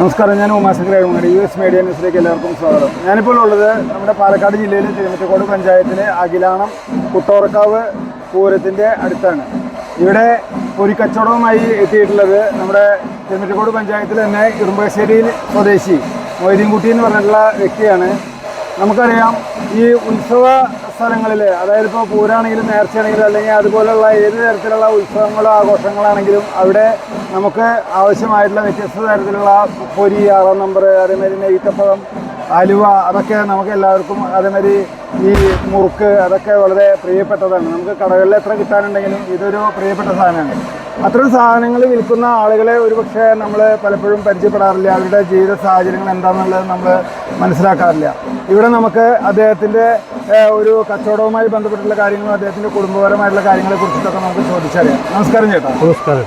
നമസ്കാരം, ഞാൻ Umashankar US media ന്യൂസിലേക്ക് എല്ലാവർക്കും സ്വാഗതം. ഞാനിപ്പോൾ ഉള്ളത് നമ്മുടെ പാലക്കാട് ജില്ലയിലെ തിരുമറ്റക്കോട് പഞ്ചായത്തിലെ അഖിലാണം കുട്ടോറക്കാവ് പൂരത്തിൻ്റെ അടുത്താണ്. ഇവിടെ പൊരിക്കച്ചവടവുമായി എത്തിയിട്ടുള്ളത് നമ്മുടെ തിരുമറ്റക്കോട് പഞ്ചായത്തിൽ തന്നെ ഇറുമ്പശ്ശേരിയിൽ സ്വദേശി മൊയ്തീൻകുട്ടി എന്ന് പറഞ്ഞിട്ടുള്ള വ്യക്തിയാണ്. നമുക്കറിയാം, ഈ ഉത്സവ സ്ഥലങ്ങളിൽ, അതായത് ഇപ്പോൾ പൂരാണെങ്കിലും നേർച്ചയാണെങ്കിലും അല്ലെങ്കിൽ അതുപോലെയുള്ള ഏത് തരത്തിലുള്ള ഉത്സവങ്ങളോ ആഘോഷങ്ങളാണെങ്കിലും അവിടെ നമുക്ക് ആവശ്യമായിട്ടുള്ള വ്യത്യസ്ത തരത്തിലുള്ള പൊരി, 6 നമ്പർ, അതേമാതിരി നെയ്ത്തപ്പഴം, അലുവ, അതൊക്കെ നമുക്ക് എല്ലാവർക്കും, അതേമാതിരി ഈ മുറുക്ക്, അതൊക്കെ വളരെ പ്രിയപ്പെട്ടതാണ്. നമുക്ക് കടകളിൽ എത്ര കിട്ടാനുണ്ടെങ്കിലും ഇതൊരു പ്രിയപ്പെട്ട സാധനമാണ്. അത്തരം സാധനങ്ങൾ വിൽക്കുന്ന ആളുകളെ ഒരുപക്ഷെ നമ്മൾ പലപ്പോഴും പരിചയപ്പെടാറില്ല. അവരുടെ ജീവിത സാഹചര്യങ്ങൾ എന്താണെന്നുള്ളത് നമ്മൾ മനസ്സിലാക്കാറില്ല. ഇവിടെ നമുക്ക് അദ്ദേഹത്തിൻ്റെ ഒരു കച്ചവടവുമായി ബന്ധപ്പെട്ടുള്ള കാര്യങ്ങളും അദ്ദേഹത്തിൻ്റെ കുടുംബപരമായിട്ടുള്ള കാര്യങ്ങളെ കുറിച്ചിട്ടൊക്കെ നമുക്ക് ചോദിച്ചറിയാം. നമസ്കാരം ചേട്ടാ. നമസ്കാരം.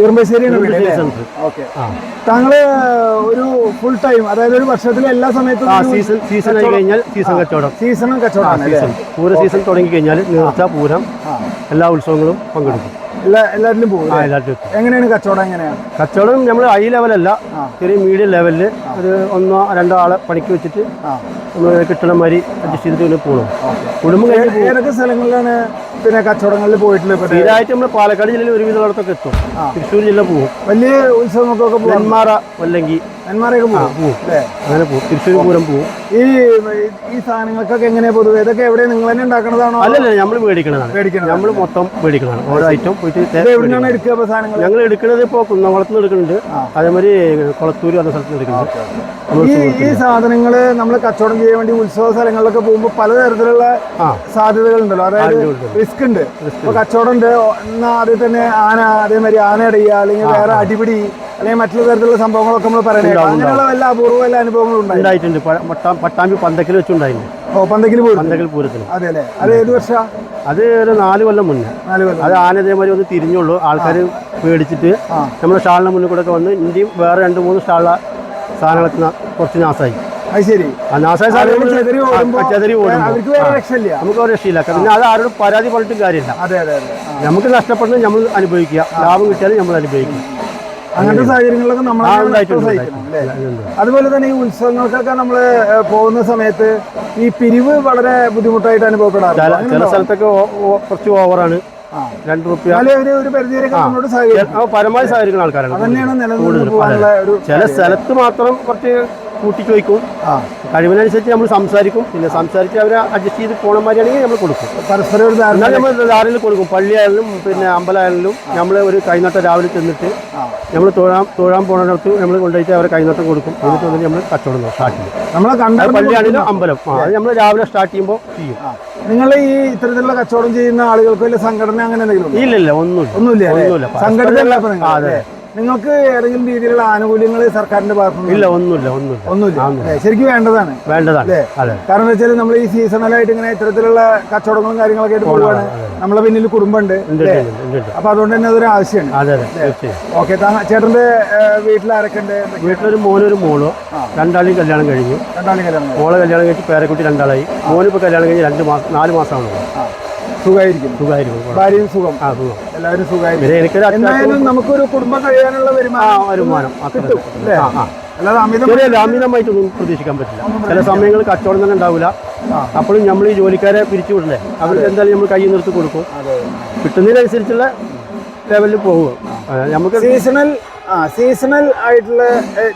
ഇറുമ്പശ്ശേരിയാണ് വീട്. ഓക്കെ. താങ്കൾ ഒരു ഫുൾ ടൈം, അതായത് ഒരു വർഷത്തിലെ എല്ലാ സമയത്തും സീസൺ ആയി കഴിഞ്ഞാൽ സീസണും കച്ചവടമാണ്. പൂര സീസൺ തുടങ്ങി കഴിഞ്ഞാൽ നേർച്ച, പൂരം, എല്ലാ ഉത്സവങ്ങളും പങ്കെടുക്കും. എല്ലാത്തിലും പോകും. എങ്ങനെയാണ് കച്ചവടം? കച്ചവടം നമ്മൾ ഹൈ ലെവലല്ല, ചെറിയ മീഡിയം ലെവലിൽ ഒരു 1-2 ആളെ പണിക്ക് വെച്ചിട്ട് നമ്മൾ കിട്ടണ മാതിരി അഡ്ജസ്റ്റ് ചെയ്തിട്ട് പോകണം. കുടുംബം കഴിഞ്ഞ് ഏതൊക്കെ സ്ഥലങ്ങളിലാണ് പിന്നെ കച്ചവടങ്ങളിൽ പോയിട്ടുള്ളത്? സ്ഥിരമായിട്ട് നമ്മൾ പാലക്കാട് ജില്ലയിൽ ഒരുവിധമുള്ളടത്തൊക്കെ എത്തും. തൃശ്ശൂർ ജില്ല പോകും. വലിയ ഉത്സവങ്ങൾക്കൊക്കെ പോകും. നെന്മാറ, വല്ലങ്കി, നെന്മാറയൊക്കെ പോകും. അങ്ങനെ പോകും. തൃശ്ശൂർ പൂരം പോകും. ഈ സാധനങ്ങൾക്കൊക്കെ എങ്ങനെയാ പൊതുവെ? ഇതൊക്കെ എവിടെ നിങ്ങൾ തന്നെ ഉണ്ടാക്കുന്നതാണോ? അല്ലല്ല, നമ്മൾ മേടിക്കണതാണ്. നമ്മൾ മൊത്തം മേടിക്കണതാണ്. ഓരോ ഐറ്റം പോയിട്ട് എവിടെയാണ് എടുക്കുക സാധനങ്ങൾ? ഞങ്ങൾ എടുക്കുന്നത് ഇപ്പോൾ കുന്നംകുളത്ത് നിന്ന് എടുക്കുന്നുണ്ട്, അതേമാതിരി കൊളത്തൂർ എന്ന സ്ഥലത്ത് നിന്ന് എടുക്കുന്നുണ്ട്. ഈ സാധനങ്ങൾ നമ്മൾ കച്ചവടം ചെയ്യാൻ വേണ്ടി ഉത്സവ സ്ഥലങ്ങളിലൊക്കെ പോകുമ്പോൾ പലതരത്തിലുള്ള സാധ്യതകളുണ്ടല്ലോ, അതായത് റിസ്ക് ഉണ്ട്. ഇപ്പോൾ കച്ചവടം ഉണ്ട് എന്നാൽ അതിൽ തന്നെ ആന, അതേമാതിരി ആന ഇടുക, അല്ലെങ്കിൽ വേറെ അടിപിടി, അല്ലെങ്കിൽ മറ്റുള്ള തരത്തിലുള്ള സംഭവങ്ങളൊക്കെ നമ്മൾ പറയുന്നത്. അങ്ങനെയുള്ള എല്ലാ അപൂർവ എല്ലാ അനുഭവങ്ങളും ഉണ്ടായിട്ടുണ്ട്. പട്ടാമ്പി പന്തക്കിൽ വെച്ചുണ്ടായിരുന്നു. പന്തക്കിൽ പൂരത്തിന്. അതെ അല്ലേ? അത് ഏത് വർഷം? അത് ഒരു 4 കൊല്ലം മുന്നേ. അത് ആന ഇതേമാതിരി ഒന്ന് തിരിഞ്ഞുള്ളൂ. ആൾക്കാർ പേടിച്ചിട്ട് നമ്മുടെ സ്റ്റാളിന് മുന്നിൽ കൂടെ ഒക്കെ വന്ന് ഇന്ത്യയും വേറെ 2-3 സ്റ്റാളിലെ സാധനങ്ങളൊക്കെ കുറച്ച് നാശമായി. അത് ശരി. നാശമായ സാധനങ്ങൾ ചെതറി ഓടുമ്പോൾ നമുക്ക് ഒരു രക്ഷയില്ല. പിന്നെ അത് ആരോടും പരാതി പറഞ്ഞിട്ടും കാര്യമില്ല. നമുക്ക് നഷ്ടപ്പെടുന്നത് നമ്മൾ അനുഭവിക്കുക, ലാഭം കിട്ടിയാലും നമ്മൾ അനുഭവിക്കുക. അങ്ങനത്തെ സാഹചര്യങ്ങളിലൊക്കെ നമ്മൾ. അതുപോലെ തന്നെ ഈ ഉത്സവങ്ങൾക്കൊക്കെ നമ്മൾ പോകുന്ന സമയത്ത് ഈ പിരിവ് വളരെ ബുദ്ധിമുട്ടായിട്ട് അനുഭവപ്പെടാറുണ്ട്. ചില സ്ഥലത്തൊക്കെ കുറച്ച് ഓവറാണ്. 2 രൂപ ഒരു പരിധിവരെയൊക്കെ നമ്മളോട് സഹകരിക്കും. പരമാവധി സഹകരിക്കുന്ന ആൾക്കാരാണ്. അതന്നെയാണ് നിലനിന്ന് പോകാനുള്ള ഒരു. ചില സ്ഥലത്ത് മാത്രം കുറച്ച് കൂട്ടി ചോദിക്കും. കഴിവിനനുസരിച്ച് നമ്മൾ സംസാരിക്കും. പിന്നെ സംസാരിച്ച് അവരെ അഡ്ജസ്റ്റ് ചെയ്ത് പോകണ മാതിരിയാണെങ്കിൽ നമ്മൾ കൊടുക്കും. പരസ്പരം ഒരു നമ്മൾ ധാരണയിൽ കൊടുക്കും. പള്ളിയായാലും പിന്നെ അമ്പലമായാലും നമ്മൾ ഒരു കൈനോട്ടം രാവിലെ ചെന്നിട്ട് നമ്മൾ തൊഴാൻ പോകണത്ത് നമ്മൾ കൊണ്ടുപോയിട്ട് അവരെ കൈനോട്ടം കൊടുക്കും. എന്നിട്ട് വന്നിട്ട് നമ്മൾ കച്ചവടം സ്റ്റാർട്ട് ചെയ്യും. നമ്മളെ പള്ളിയാണെങ്കിലും അമ്പലം അത് നമ്മൾ രാവിലെ സ്റ്റാർട്ട് ചെയ്യുമ്പോൾ ചെയ്യും. നിങ്ങൾ ഈ ഇത്തരത്തിലുള്ള കച്ചവടം ചെയ്യുന്ന ആളുകൾക്ക് വലിയ സംഘടന അങ്ങനെ എന്തെങ്കിലും? ഇല്ല, ഒന്നുമില്ല. സംഘടന നിങ്ങൾക്ക് ഏതെങ്കിലും രീതിയിലുള്ള ആനുകൂല്യങ്ങൾ സർക്കാരിന്റെ ഭാഗത്തുനിന്ന്? ഇല്ല, ഒന്നുമില്ല. ശരിക്കും വേണ്ടതാണ്. കാരണം എന്താ വെച്ചാൽ നമ്മൾ ഈ സീസണലായിട്ട് ഇങ്ങനെ ഇത്തരത്തിലുള്ള കച്ചവടങ്ങളും കാര്യങ്ങളൊക്കെ ആയിട്ട് പോവുകയാണ്. നമ്മളെ പിന്നിൽ കുടുംബമുണ്ട്. അപ്പൊ അതുകൊണ്ട് തന്നെ അതൊരു ആവശ്യമാണ്. ഓക്കെ. ചേട്ടന്റെ വീട്ടിൽ ആരൊക്കെ ഉണ്ട്? വീട്ടിലൊരു മോനും ഒരു മോളോ, 2 കല്യാണം കഴിഞ്ഞു. മോളെ കല്യാണം കഴിച്ച് പേരക്കുട്ടി 2 ആളായി. മോനിപ്പോ കല്യാണം കഴിഞ്ഞ് 4 മാസമാണ്. സുഖമായിരിക്കും. ഭാര്യയും സുഖം, എല്ലാവരും സുഖമായിരിക്കും. എന്തായാലും നമുക്കൊരു കുടുംബം കഴിയാനുള്ള വരുമാനം കിട്ടും. അല്ലാതെ അമിതമായിട്ടൊന്നും പ്രതീക്ഷിക്കാൻ പറ്റില്ല. ചില സമയങ്ങളിൽ കച്ചവടം തന്നെ ഉണ്ടാവില്ല. അപ്പോഴും നമ്മൾ ഈ ജോലിക്കാരെ പിരിച്ചു വിടണ്ടേ, അവർക്ക് എന്തായാലും നമ്മൾ കൈ നിർത്തി കൊടുക്കും. കിട്ടുന്നതിനനുസരിച്ചുള്ള ലെവലിൽ പോകുക. നമുക്ക് സീസണൽ ആയിട്ടുള്ള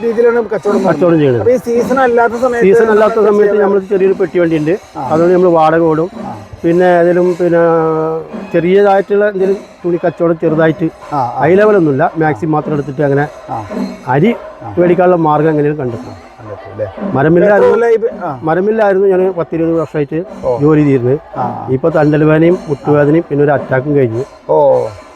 രീതിയിലാണ് കച്ചവടം ചെയ്യുന്നത്. സീസൺ അല്ലാത്ത സമയത്ത് നമ്മൾ ചെറിയൊരു പെട്ടി വണ്ടി ഉണ്ട്. അതുകൊണ്ട് നമ്മൾ വാടക ഓടും. പിന്നെ ഏതെങ്കിലും ചെറിയതായിട്ടുള്ള എന്തെങ്കിലും തുണി കച്ചവടം ചെറുതായിട്ട് ഹൈ ലെവലൊന്നുമില്ല. മാക്സിമം മാത്രം എടുത്തിട്ട് അങ്ങനെ അരി മേടിക്കാനുള്ള മാർഗം എങ്ങനെയും കണ്ടെത്തും. മരമില്ലായിരുന്നു ഞാൻ 10-20 വർഷമായിട്ട് ജോലി ചെയ്തിരുന്നത്. ഇപ്പൊ തണ്ടൽവേദനയും മുട്ടുവേദനയും പിന്നെ ഒരു അറ്റാക്കും കഴിഞ്ഞു.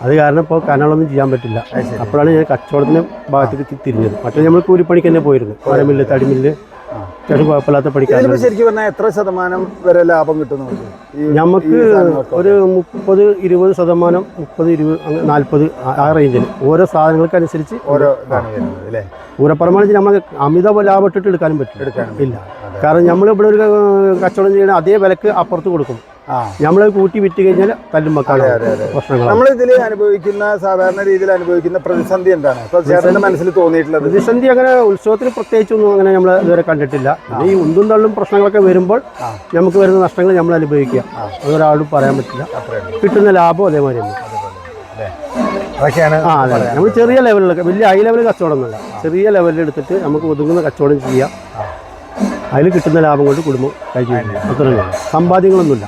അത് കാരണം ഇപ്പോൾ കനകളൊന്നും ചെയ്യാൻ പറ്റില്ല. അപ്പോഴാണ് ഞാൻ കച്ചവടത്തിന് ഭാഗത്തേക്ക് തിരിഞ്ഞത്. മറ്റേ നമ്മൾ കൂലിപ്പണിക്ക് തന്നെ പോയിരുന്നു. മരമില്ല്, തടിമില്ല്, കുഴപ്പമില്ലാത്ത പഠിക്കാൻ. ശരിക്കും പറഞ്ഞാൽ എത്ര ശതമാനം വരെ ലാഭം കിട്ടുന്നു നമുക്ക്? ഒരു 30-20%, 30-20, 40 ആ റേഞ്ചിൽ ഓരോ സാധനങ്ങൾക്കനുസരിച്ച് ഓരോ. പൂരപ്പറമാണെങ്കിൽ നമ്മൾ അമിത ലാഭം ഇട്ടിട്ട് എടുക്കാനും പറ്റില്ല. കാരണം നമ്മളിവിടെ ഒരു കച്ചവടം ചെയ്യണ അതേ വിലക്ക് അപ്പുറത്ത് കൊടുക്കും. നമ്മൾ കൂട്ടി വിറ്റ് കഴിഞ്ഞാൽ തല്ലുമ്പക്കാണ് പ്രശ്നങ്ങൾ. നമ്മൾ ഇതിൽ അനുഭവിക്കുന്ന സാധാരണ രീതിയിൽ അനുഭവിക്കുന്ന പ്രതിസന്ധി എന്താണ് ഇപ്പൊ ചേട്ടന്റെ മനസ്സിൽ തോന്നിയിട്ടുള്ളത്? പ്രതിസന്ധി അങ്ങനെ ഉത്സവത്തിന് പ്രത്യേകിച്ചൊന്നും അങ്ങനെ നമ്മൾ ഇതുവരെ കണ്ടിട്ടില്ല. പിന്നെ ഈ ഉന്തും തള്ളും പ്രശ്നങ്ങളൊക്കെ വരുമ്പോൾ നമുക്ക് വരുന്ന നഷ്ടങ്ങൾ നമ്മൾ അനുഭവിക്കുക, അതൊരാളോടും പറയാൻ പറ്റില്ല. കിട്ടുന്ന ലാഭം അതേമാതിരി തന്നെ. അതൊക്കെയാണ് നമ്മൾ ചെറിയ ലെവലിലൊക്കെ, വലിയ ഹൈ ലെവൽ കച്ചവടം ഒന്നുമില്ല, ചെറിയ ലെവലിൽ എടുത്തിട്ട് നമുക്ക് ഒതുങ്ങുന്ന കച്ചവടം ചെയ്യാം. അതിൽ കിട്ടുന്ന ലാഭം കൊണ്ട് കുടുംബം കഴിക്കും. അത്രയും സമ്പാദ്യങ്ങളൊന്നുമില്ല.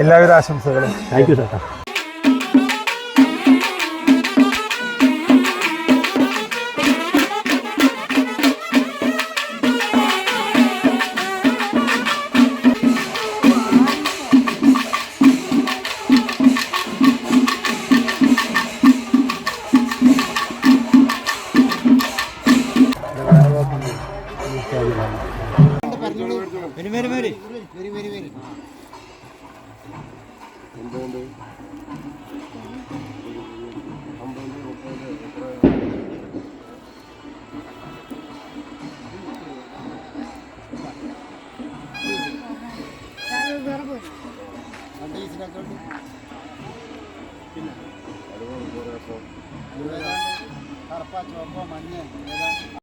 എല്ലാവിധ ആശംസകളും. താങ്ക് യു ചേട്ടാ.